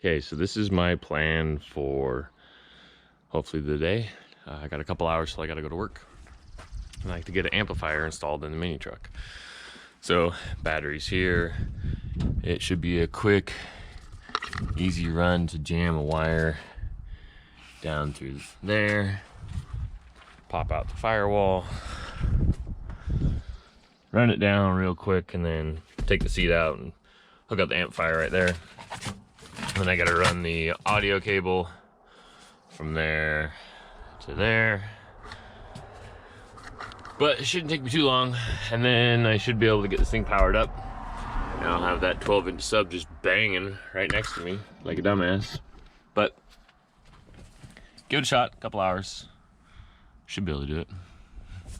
Okay, so this is my plan for hopefully the day. I got a couple hours till I gotta go to work. I like to get an amplifier installed in the mini truck. So batteries here. It should be a quick, easy run to jam a wire down through there. Pop out the firewall. Run it down real quick and then take the seat out and hook up the amplifier right there. Then I gotta run the audio cable from there to there. But it shouldn't take me too long. And then I should be able to get this thing powered up. And I'll have that 12-inch sub just banging right next to me like a dumbass. But give it a shot, a couple hours. Should be able to do it.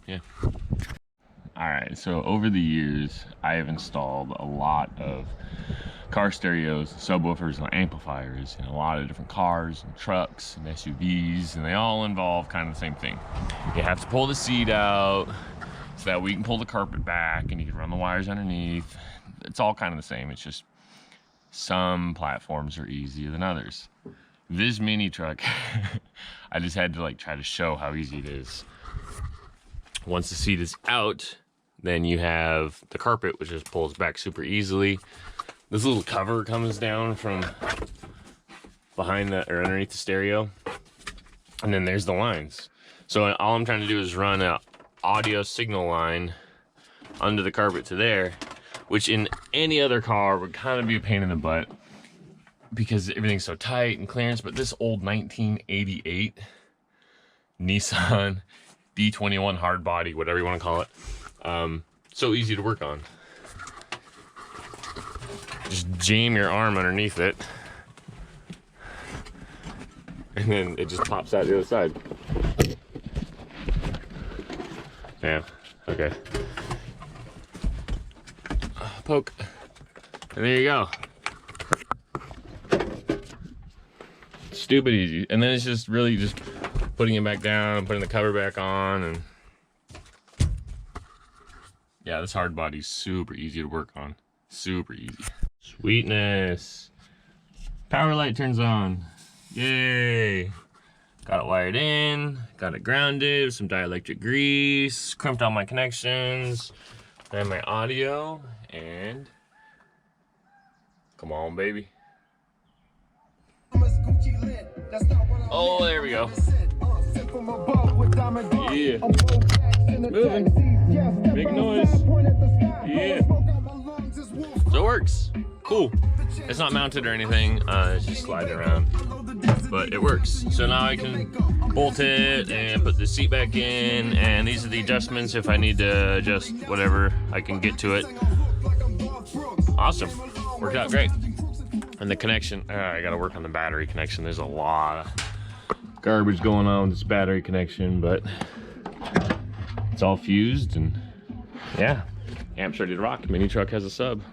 Yeah. All right, so over the years, I have installed a lot of car stereos, subwoofers, and amplifiers in a lot of different cars and trucks and SUVs, and they all involve kind of the same thing. You have to pull the seat out so that we can pull the carpet back and you can run the wires underneath. It's all kind of the same. It's just some platforms are easier than others. This mini truck, I just had to like try to show how easy it is. Once the seat is out, then you have the carpet, which just pulls back super easily. This little cover comes down from behind the, or underneath the stereo. And then there's the lines. So all I'm trying to do is run an audio signal line under the carpet to there, which in any other car would kind of be a pain in the butt because everything's so tight and clearance. But this old 1988 Nissan D21 Hardbody, whatever you want to call it, so easy to work on. Just jam your arm underneath it, and then it just pops out the other side. Yeah, okay. Poke, and there you go. Stupid easy. And then it's just really just putting it back down, putting the cover back on, and yeah, this hard body's super easy to work on. Super easy. Sweetness. Power light turns on. Yay. Got it wired in, got it grounded, some dielectric grease, crimped all my connections, then my audio, and come on, baby. Oh, there we go. Yeah. Moving. Big noise. Yeah. So it works. Cool. It's not mounted or anything. It's just sliding around. But it works. So now I can bolt it and put the seat back in. And these are the adjustments if I need to adjust whatever I can get to it. Awesome. Worked out great. And the connection, I gotta work on the battery connection. There's a lot of garbage going on with this battery connection, but it's all fused and yeah, amp's ready to rock. Mini truck has a sub.